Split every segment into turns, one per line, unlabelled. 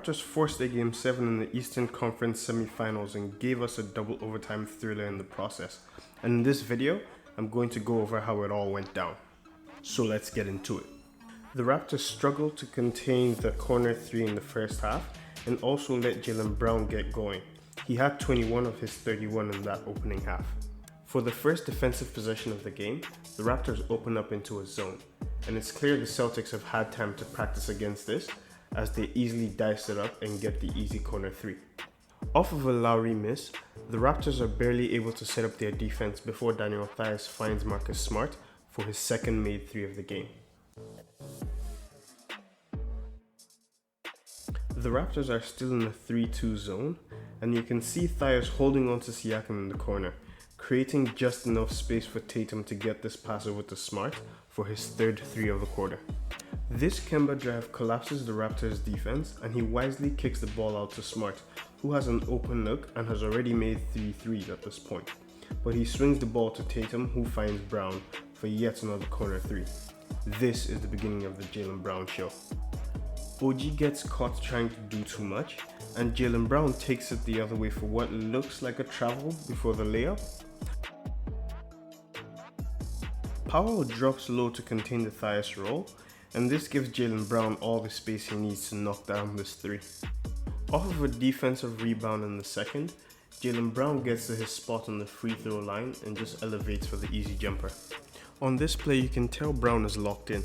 Raptors forced a Game 7 in the Eastern Conference semifinals and gave us a double overtime thriller in the process. And in this video, I'm going to go over how it all went down. So let's get into it. The Raptors struggled to contain the corner 3 in the first half and also let Jaylen Brown get going. He had 21 of his 31 in that opening half. For the first defensive possession of the game, the Raptors opened up into a zone, and it's clear the Celtics have had time to practice against this as they easily dice it up and get the easy corner 3. Off of a Lowry miss, the Raptors are barely able to set up their defense before Daniel Theis finds Marcus Smart for his second made 3 of the game. The Raptors are still in a 3-2 zone, and you can see Theis holding on to Siakam in the corner, creating just enough space for Tatum to get this pass over to Smart for his third 3 of the quarter. This Kemba drive collapses the Raptors defense, and he wisely kicks the ball out to Smart, who has an open look and has already made 3 threes at this point. But he swings the ball to Tatum, who finds Brown for yet another corner 3. This is the beginning of the Jaylen Brown show. OG gets caught trying to do too much, and Jaylen Brown takes it the other way for what looks like a travel before the layup. Powell drops low to contain the Theis roll, and this gives Jaylen Brown all the space he needs to knock down this 3. Off of a defensive rebound in the second, Jaylen Brown gets to his spot on the free throw line and just elevates for the easy jumper. On this play, you can tell Brown is locked in.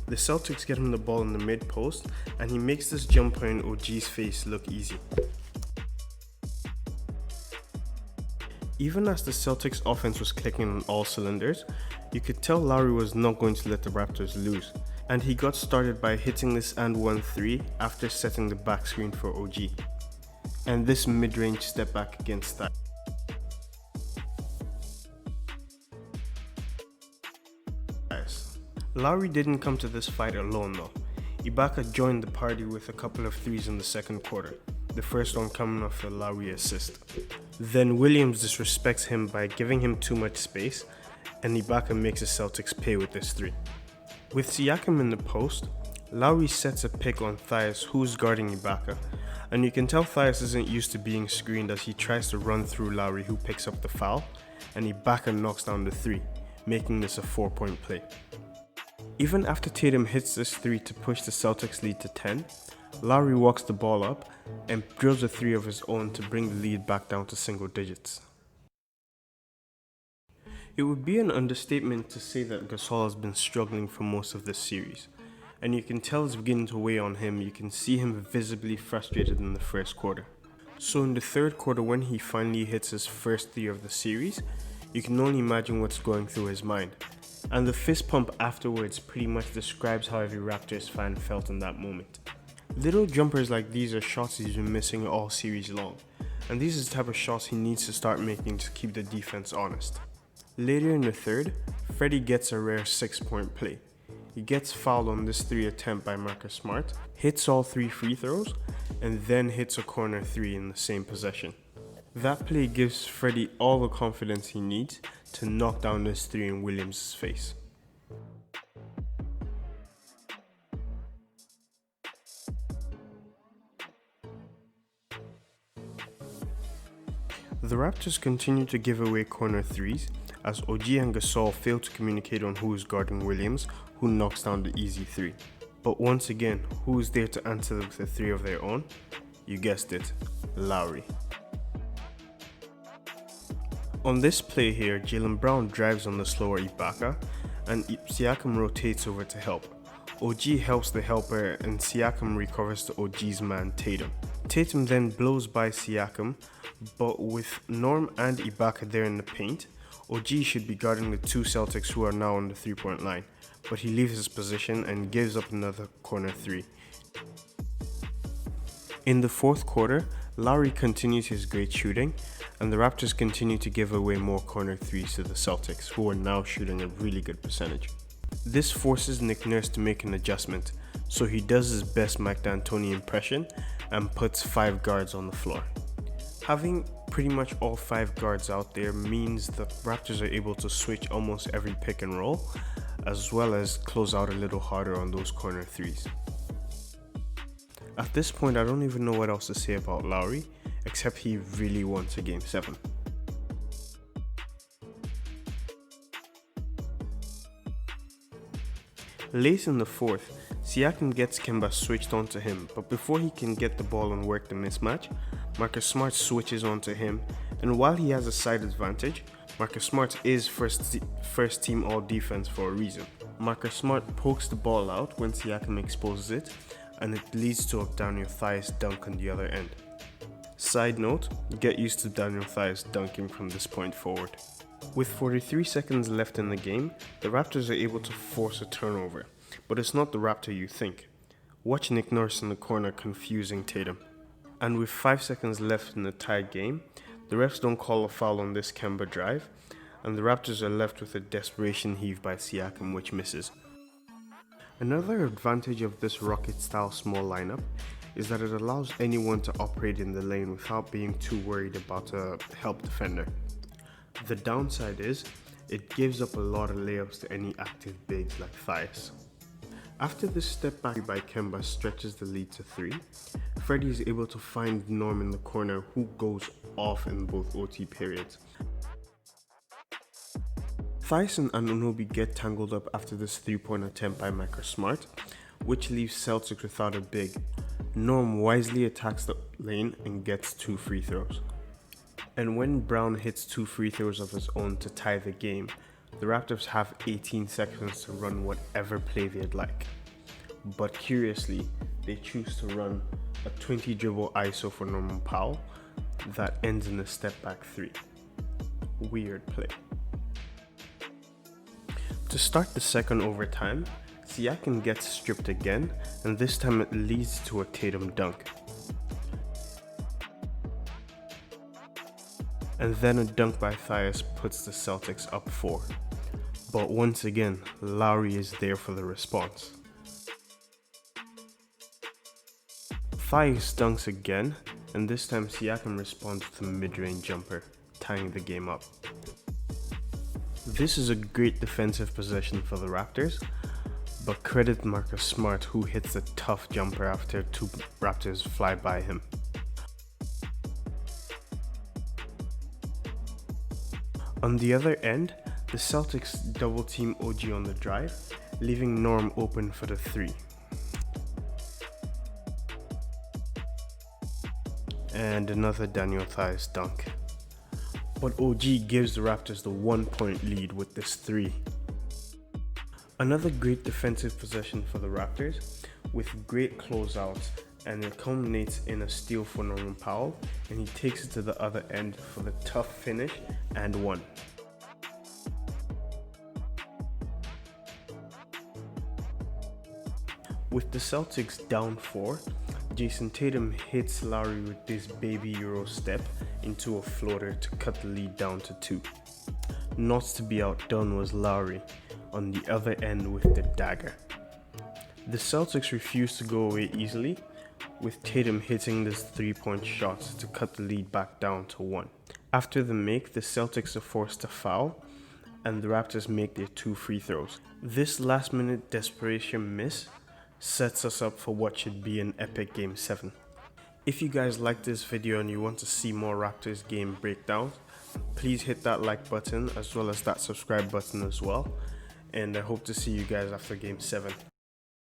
The Celtics get him the ball in the mid post, and he makes this jumper in OG's face look easy. Even as the Celtics offense was clicking on all cylinders, you could tell Lowry was not going to let the Raptors lose, and he got started by hitting this and 1-3 after setting the back screen for OG, and this mid-range step back against that. Lowry didn't come to this fight alone though. Ibaka joined the party with a couple of 3s in the second quarter, the first one coming off a Lowry assist. Then Williams disrespects him by giving him too much space, and Ibaka makes the Celtics pay with this 3. With Siakam in the post, Lowry sets a pick on Theis, who's guarding Ibaka, and you can tell Theis isn't used to being screened as he tries to run through Lowry, who picks up the foul, and Ibaka knocks down the 3, making this a 4-point play. Even after Tatum hits this 3 to push the Celtics lead to 10, Lowry walks the ball up and drills a 3 of his own to bring the lead back down to single digits. It would be an understatement to say that Gasol has been struggling for most of this series, and you can tell it's beginning to weigh on him. You can see him visibly frustrated in the first quarter. So in the third quarter, when he finally hits his first 3 of the series, you can only imagine what's going through his mind. And the fist pump afterwards pretty much describes how every Raptors fan felt in that moment. Little jumpers like these are shots he's been missing all series long, and these are the type of shots he needs to start making to keep the defense honest. Later in the third, Freddie gets a rare 6-point play. He gets fouled on this 3 attempt by Marcus Smart, hits all 3 free throws, and then hits a corner 3 in the same possession. That play gives Freddie all the confidence he needs to knock down this 3 in Williams' face. The Raptors continue to give away corner 3s as OG and Gasol fail to communicate on who is guarding Williams, who knocks down the easy 3. But once again, who is there to answer with a 3 of their own? You guessed it, Lowry. On this play here, Jaylen Brown drives on the slower Ibaka, and Siakam rotates over to help. OG helps the helper, and Siakam recovers to OG's man Tatum. Tatum then blows by Siakam, but with Norm and Ibaka there in the paint, OG should be guarding the 2 Celtics who are now on the 3-point line, but he leaves his position and gives up another corner 3. In the fourth quarter, Lowry continues his great shooting, and the Raptors continue to give away more corner 3s to the Celtics, who are now shooting a really good percentage. This forces Nick Nurse to make an adjustment, so he does his best Mike D'Antoni impression and puts 5 guards on the floor. Having pretty much all 5 guards out there means the Raptors are able to switch almost every pick and roll, as well as close out a little harder on those corner 3s. At this point, I don't even know what else to say about Lowry, except he really wants a Game 7. Late in the fourth, Siakam gets Kemba switched onto him, but before he can get the ball and work the mismatch, Marcus Smart switches onto him, and while he has a side advantage, Marcus Smart is first team all defense for a reason. Marcus Smart pokes the ball out when Siakam exposes it, and it leads to a Daniel Theis dunk on the other end. Side note, get used to Daniel Theis dunking from this point forward. With 43 seconds left in the game, the Raptors are able to force a turnover, but it's not the Raptor you think. Watch Nick Nurse in the corner confusing Tatum. And with 5 seconds left in the tied game, the refs don't call a foul on this Kemba drive, and the Raptors are left with a desperation heave by Siakam, which misses. Another advantage of this Rocket-style small lineup is that it allows anyone to operate in the lane without being too worried about a help defender. The downside is, it gives up a lot of layups to any active bigs like Theis. After this step back by Kemba stretches the lead to 3, Freddie is able to find Norm in the corner, who goes off in both OT periods. Theis and Anunoby get tangled up after this 3-point attempt by Marcus Smart, which leaves Celtics without a big. Norm wisely attacks the lane and gets 2 free throws. And when Brown hits 2 free throws of his own to tie the game, the Raptors have 18 seconds to run whatever play they'd like. But curiously, they choose to run a 20 dribble ISO for Norman Powell that ends in a step back 3. Weird play. To start the second overtime, Siakam gets stripped again, and this time it leads to a Tatum dunk. And then a dunk by Theis puts the Celtics up 4. But once again, Lowry is there for the response. Theis dunks again, and this time Siakam responds with a mid-range jumper, tying the game up. This is a great defensive possession for the Raptors, but credit Marcus Smart, who hits a tough jumper after 2 Raptors fly by him. On the other end, the Celtics double team OG on the drive, leaving Norm open for the 3. And another Daniel Theis dunk. But OG gives the Raptors the 1-point lead with this 3. Another great defensive possession for the Raptors, with great closeouts, and it culminates in a steal for Norman Powell, and he takes it to the other end for the tough finish and 1. With the Celtics down 4, Jason Tatum hits Lowry with this baby Euro step into a floater to cut the lead down to 2. Not to be outdone was Lowry on the other end with the dagger. The Celtics refused to go away easily, with Tatum hitting this 3-point shot to cut the lead back down to 1. After the make, the Celtics are forced to foul, and the Raptors make their 2 free throws. This last-minute desperation miss sets us up for what should be an epic Game 7. If you guys like this video and you want to see more Raptors game breakdowns, please hit that like button as well as that subscribe button as well, and I hope to see you guys after Game 7.